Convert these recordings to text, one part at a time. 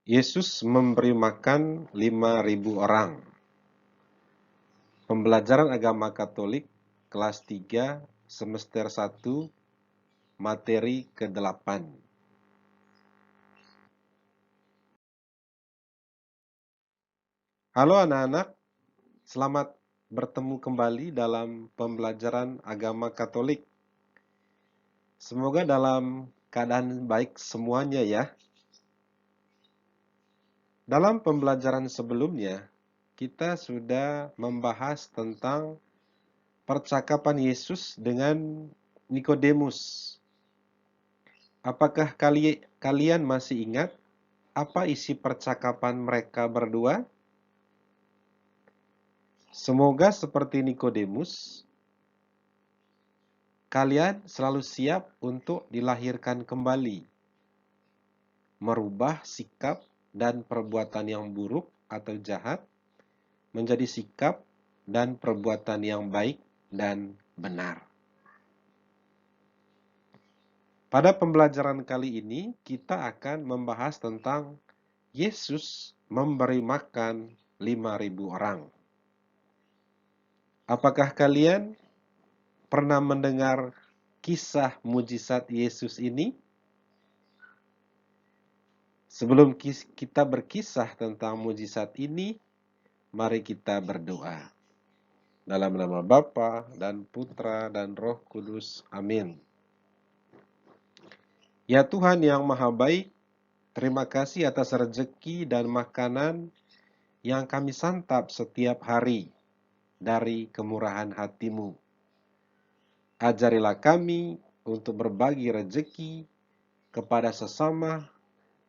Yesus memberi makan 5.000 orang. Pembelajaran Agama Katolik kelas 3 semester 1 materi ke-8. Halo anak-anak, selamat bertemu kembali dalam pembelajaran Agama Katolik. Semoga dalam keadaan baik semuanya ya. Dalam pembelajaran sebelumnya, kita sudah membahas tentang percakapan Yesus dengan Nikodemus. Apakah kalian masih ingat apa isi percakapan mereka berdua? Semoga seperti Nikodemus, kalian selalu siap untuk dilahirkan kembali, merubah sikap dan perbuatan yang buruk atau jahat menjadi sikap dan perbuatan yang baik dan benar. Pada pembelajaran kali ini, kita akan membahas tentang Yesus memberi makan 5.000 orang. Apakah kalian pernah mendengar kisah mujizat Yesus ini? Sebelum kita berkisah tentang mujizat ini, mari kita berdoa. Dalam nama Bapa dan Putra dan Roh Kudus. Amin. Ya Tuhan yang Maha Baik, terima kasih atas rezeki dan makanan yang kami santap setiap hari dari kemurahan hati-Mu. Ajarilah kami untuk berbagi rezeki kepada sesama,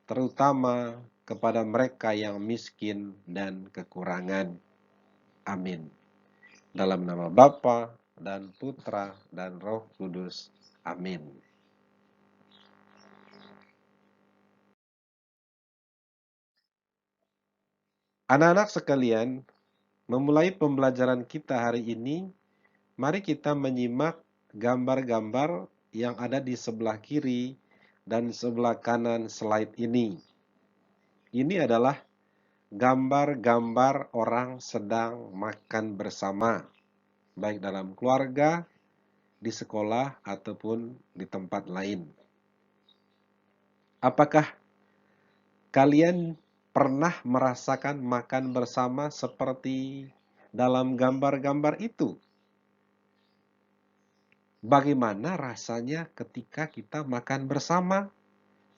terutama kepada mereka yang miskin dan kekurangan. Amin. Dalam nama Bapa dan Putra dan Roh Kudus. Amin. Anak-anak sekalian, memulai pembelajaran kita hari ini, mari kita menyimak gambar-gambar yang ada di sebelah kiri dan sebelah kanan slide ini. Ini adalah gambar-gambar orang sedang makan bersama, baik dalam keluarga, di sekolah, ataupun di tempat lain. Apakah kalian pernah merasakan makan bersama seperti dalam gambar-gambar itu? Bagaimana rasanya ketika kita makan bersama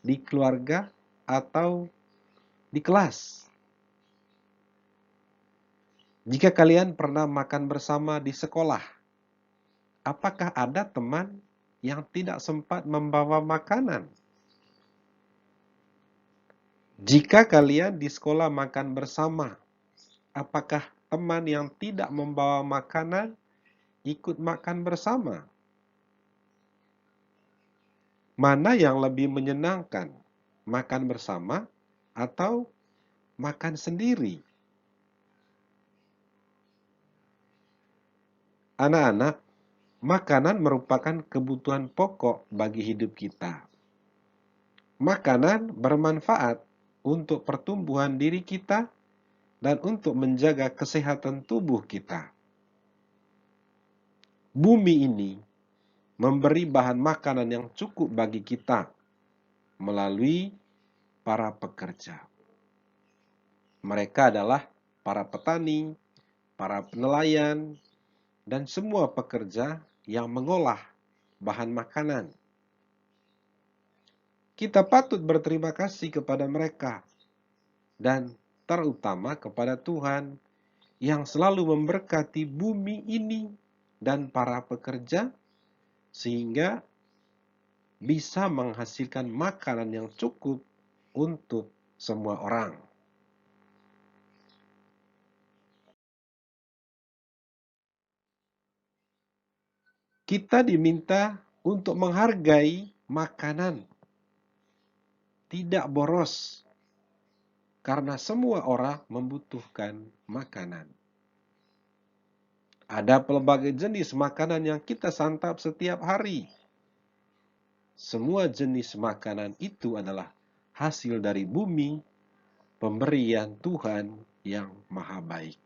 di keluarga atau di kelas? Jika kalian pernah makan bersama di sekolah, apakah ada teman yang tidak sempat membawa makanan? Jika kalian di sekolah makan bersama, apakah teman yang tidak membawa makanan ikut makan bersama? Mana yang lebih menyenangkan, makan bersama atau makan sendiri? Anak-anak, makanan merupakan kebutuhan pokok bagi hidup kita. Makanan bermanfaat untuk pertumbuhan diri kita dan untuk menjaga kesehatan tubuh kita. Bumi ini memberi bahan makanan yang cukup bagi kita melalui para pekerja. Mereka adalah para petani, para nelayan, dan semua pekerja yang mengolah bahan makanan. Kita patut berterima kasih kepada mereka dan terutama kepada Tuhan yang selalu memberkati bumi ini dan para pekerja sehingga bisa menghasilkan makanan yang cukup untuk semua orang. Kita diminta untuk menghargai makanan, tidak boros, karena semua orang membutuhkan makanan. Ada pelbagai jenis makanan yang kita santap setiap hari. Semua jenis makanan itu adalah hasil dari bumi pemberian Tuhan yang maha baik.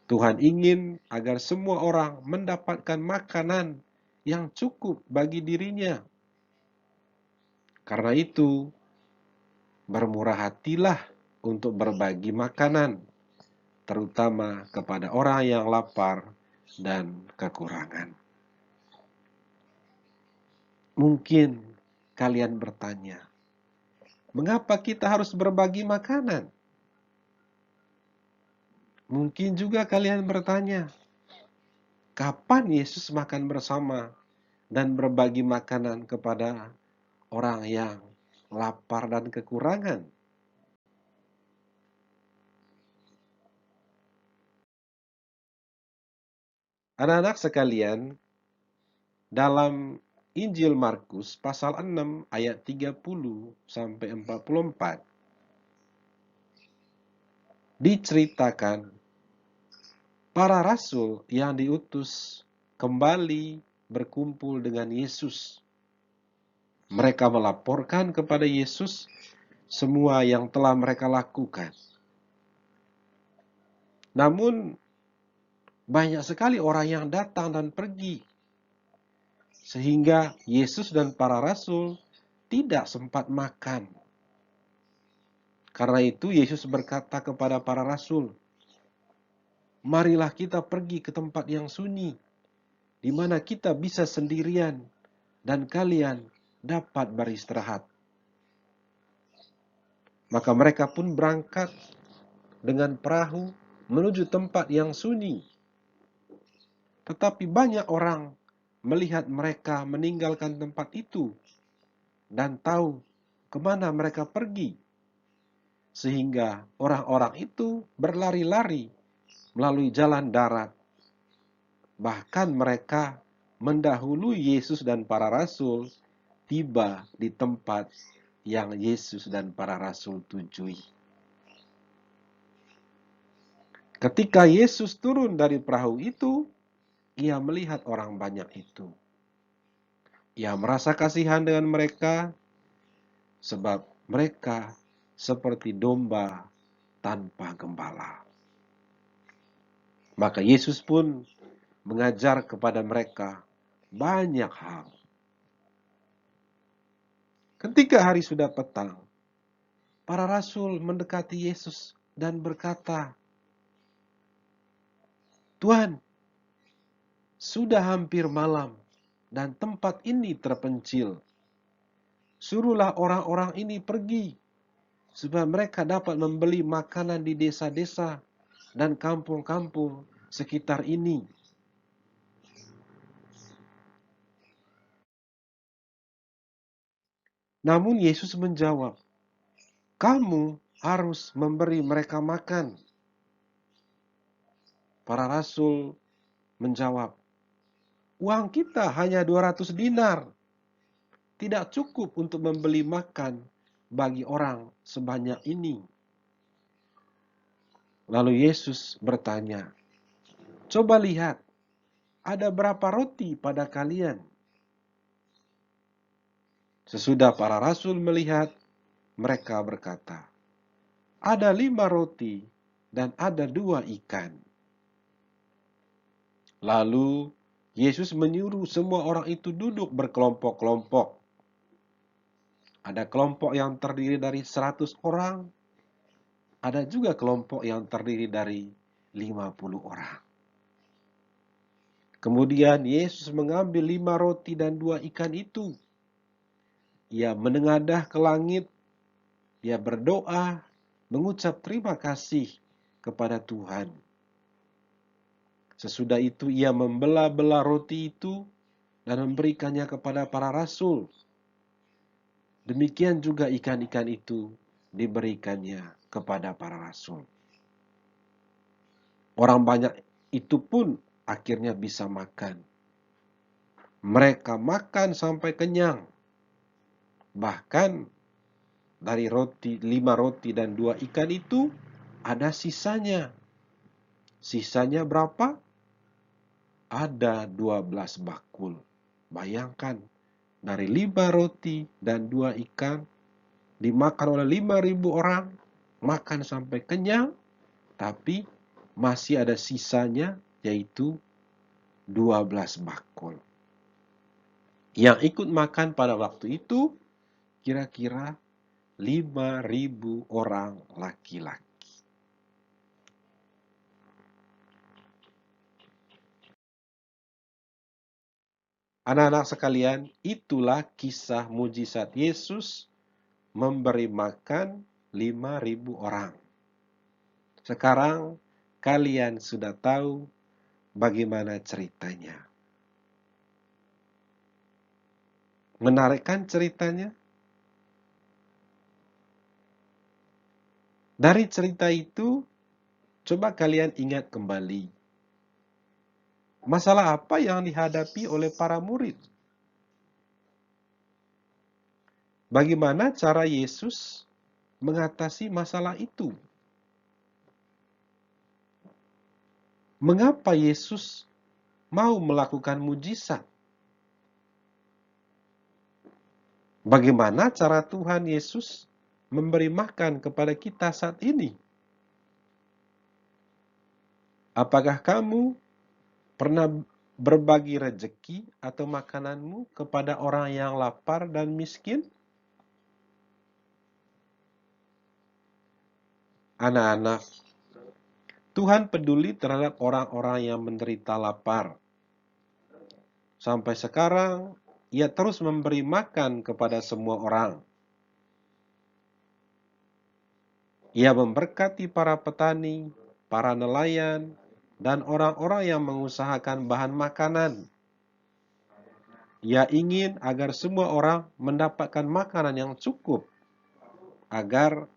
Tuhan ingin agar semua orang mendapatkan makanan yang cukup bagi dirinya. Karena itu, bermurah hatilah untuk berbagi makanan, terutama kepada orang yang lapar dan kekurangan. Mungkin kalian bertanya, mengapa kita harus berbagi makanan? Mungkin juga kalian bertanya, kapan Yesus makan bersama dan berbagi makanan kepada orang yang lapar dan kekurangan? Anak-anak sekalian, dalam Injil Markus pasal 6 ayat 30 sampai 44 diceritakan para rasul yang diutus kembali berkumpul dengan Yesus. Mereka melaporkan kepada Yesus semua yang telah mereka lakukan. Namun banyak sekali orang yang datang dan pergi, sehingga Yesus dan para rasul tidak sempat makan. Karena itu Yesus berkata kepada para rasul, marilah kita pergi ke tempat yang sunyi, di mana kita bisa sendirian dan kalian dapat beristirahat. Maka mereka pun berangkat dengan perahu menuju tempat yang sunyi. Tetapi banyak orang melihat mereka meninggalkan tempat itu dan tahu kemana mereka pergi. Sehingga orang-orang itu berlari-lari melalui jalan darat. Bahkan mereka mendahului Yesus dan para rasul tiba di tempat yang Yesus dan para rasul tujui. Ketika Yesus turun dari perahu itu, ia melihat orang banyak itu. Ia merasa kasihan dengan mereka, sebab mereka seperti domba tanpa gembala. Maka Yesus pun mengajar kepada mereka banyak hal. Ketika hari sudah petang, para rasul mendekati Yesus dan berkata, "Tuhan, sudah hampir malam dan tempat ini terpencil. Suruhlah orang-orang ini pergi, supaya mereka dapat membeli makanan di desa-desa dan kampung-kampung sekitar ini." Namun Yesus menjawab, "Kamu harus memberi mereka makan." Para rasul menjawab, "Uang kita hanya 200 dinar. Tidak cukup untuk membeli makan bagi orang sebanyak ini." Lalu Yesus bertanya, "Coba lihat, ada berapa roti pada kalian?" Sesudah para rasul melihat, mereka berkata, "Ada 5 roti dan ada 2 ikan." Lalu Yesus menyuruh semua orang itu duduk berkelompok-kelompok. Ada kelompok yang terdiri dari 100 orang, ada juga kelompok yang terdiri dari 50 orang. Kemudian Yesus mengambil 5 roti dan 2 ikan itu. Ia menengadah ke langit, dia berdoa, mengucap terima kasih kepada Tuhan. Sesudah itu ia membelah-belah roti itu dan memberikannya kepada para rasul. Demikian juga ikan-ikan itu diberikannya kepada para rasul. Orang banyak itu pun akhirnya bisa makan. Mereka makan sampai kenyang. Bahkan dari 5 roti dan 2 ikan itu ada sisanya. Sisanya berapa? Ada 12 bakul. Bayangkan, dari 5 roti dan 2 ikan dimakan oleh 5.000 orang, makan sampai kenyang, tapi masih ada sisanya, yaitu 12 bakul. Yang ikut makan pada waktu itu kira-kira 5.000 orang laki-laki. Anak-anak sekalian, itulah kisah mujizat Yesus memberi makan 5.000 orang. Sekarang kalian sudah tahu bagaimana ceritanya. Menarik kan ceritanya? Dari cerita itu, coba kalian ingat kembali. Masalah apa yang dihadapi oleh para murid? Bagaimana cara Yesus mengatasi masalah itu? Mengapa Yesus mau melakukan mujizat? Bagaimana cara Tuhan Yesus memberi makan kepada kita saat ini? Apakah kamu pernah berbagi rezeki atau makananmu kepada orang yang lapar dan miskin? Anak-anak, Tuhan peduli terhadap orang-orang yang menderita lapar. Sampai sekarang, Ia terus memberi makan kepada semua orang. Ia memberkati para petani, para nelayan, dan orang-orang yang mengusahakan bahan makanan. Ia ingin agar semua orang mendapatkan makanan yang cukup, agar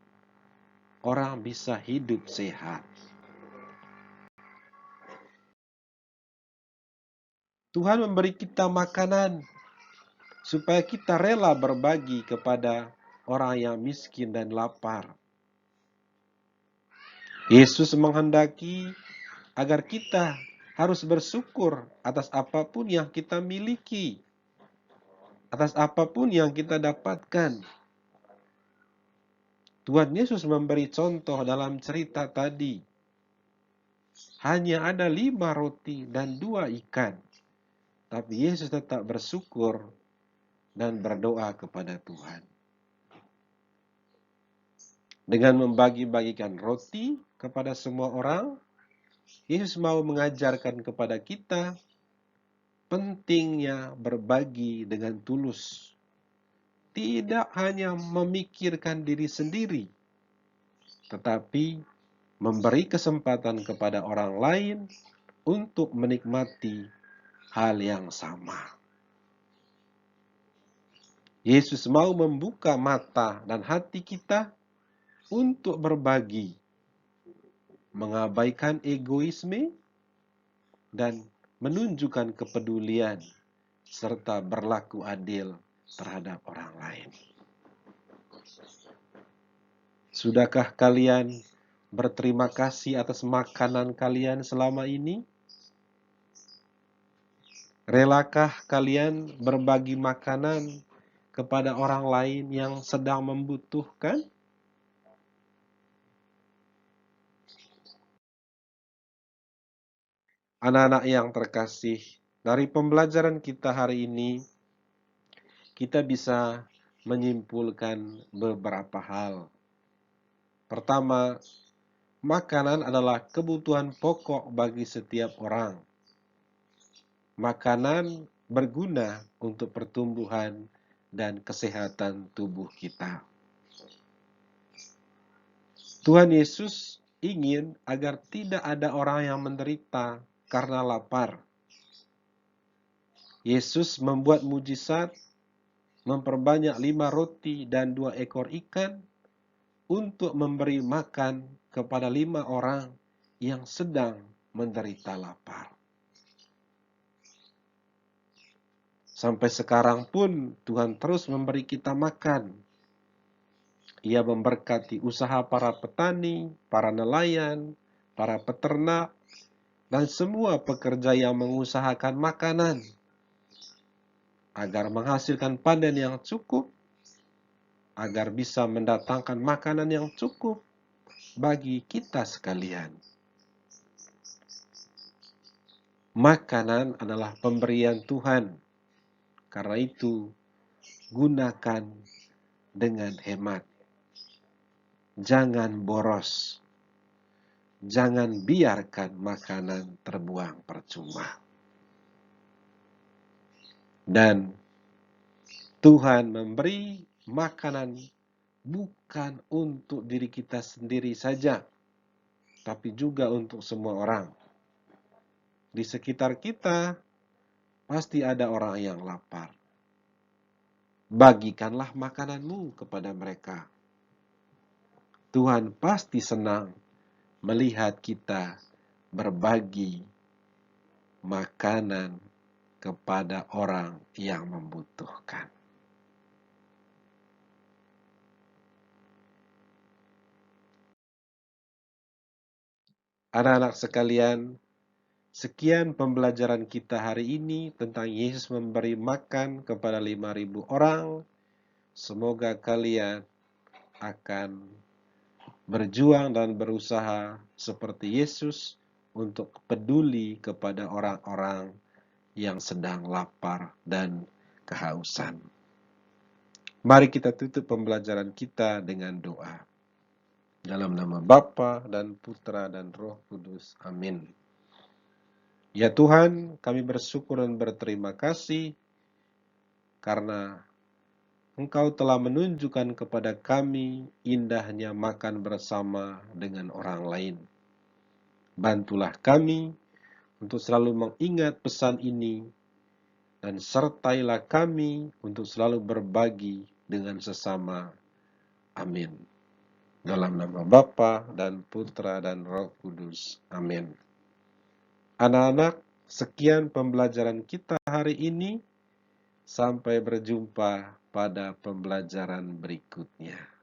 orang bisa hidup sehat. Tuhan memberi kita makanan supaya kita rela berbagi kepada orang yang miskin dan lapar. Yesus menghendaki agar kita harus bersyukur atas apapun yang kita miliki, atas apapun yang kita dapatkan. Tuhan Yesus memberi contoh dalam cerita tadi. Hanya ada 5 roti dan 2 ikan. Tapi Yesus tetap bersyukur dan berdoa kepada Tuhan. Dengan membagi-bagikan roti kepada semua orang, Yesus mau mengajarkan kepada kita pentingnya berbagi dengan tulus. Tidak hanya memikirkan diri sendiri, tetapi memberi kesempatan kepada orang lain untuk menikmati hal yang sama. Yesus mau membuka mata dan hati kita untuk berbagi, mengabaikan egoisme, dan menunjukkan kepedulian, serta berlaku adil terhadap orang lain. Sudahkah kalian berterima kasih atas makanan kalian selama ini? Relakah kalian berbagi makanan kepada orang lain yang sedang membutuhkan? Anak-anak yang terkasih, dari pembelajaran kita hari ini, kita bisa menyimpulkan beberapa hal. Pertama, makanan adalah kebutuhan pokok bagi setiap orang. Makanan berguna untuk pertumbuhan dan kesehatan tubuh kita. Tuhan Yesus ingin agar tidak ada orang yang menderita karena lapar. Yesus membuat mujizat, memperbanyak 5 roti dan 2 ekor ikan untuk memberi makan kepada 5 orang yang sedang menderita lapar. Sampai sekarang pun Tuhan terus memberi kita makan. Ia memberkati usaha para petani, para nelayan, para peternak, dan semua pekerja yang mengusahakan makanan agar menghasilkan panen yang cukup agar bisa mendatangkan makanan yang cukup bagi kita sekalian. Makanan adalah pemberian Tuhan. Karena itu, gunakan dengan hemat. Jangan boros. Jangan biarkan makanan terbuang percuma. Dan Tuhan memberi makanan bukan untuk diri kita sendiri saja, tapi juga untuk semua orang. Di sekitar kita pasti ada orang yang lapar. Bagikanlah makananmu kepada mereka. Tuhan pasti senang melihat kita berbagi makanan kepada orang yang membutuhkan. Anak-anak sekalian, sekian pembelajaran kita hari ini tentang Yesus memberi makan kepada 5.000 orang. Semoga kalian akan berjuang dan berusaha seperti Yesus untuk peduli kepada orang-orang yang sedang lapar dan kehausan. Mari kita tutup pembelajaran kita dengan doa. Dalam nama Bapa dan Putra dan Roh Kudus. Amin. Ya Tuhan, kami bersyukur dan berterima kasih karena Engkau telah menunjukkan kepada kami indahnya makan bersama dengan orang lain. Bantulah kami untuk selalu mengingat pesan ini dan sertailah kami untuk selalu berbagi dengan sesama. Amin. Dalam nama Bapa dan Putra dan Roh Kudus. Amin. Anak-anak, sekian pembelajaran kita hari ini. Sampai berjumpa pada pembelajaran berikutnya.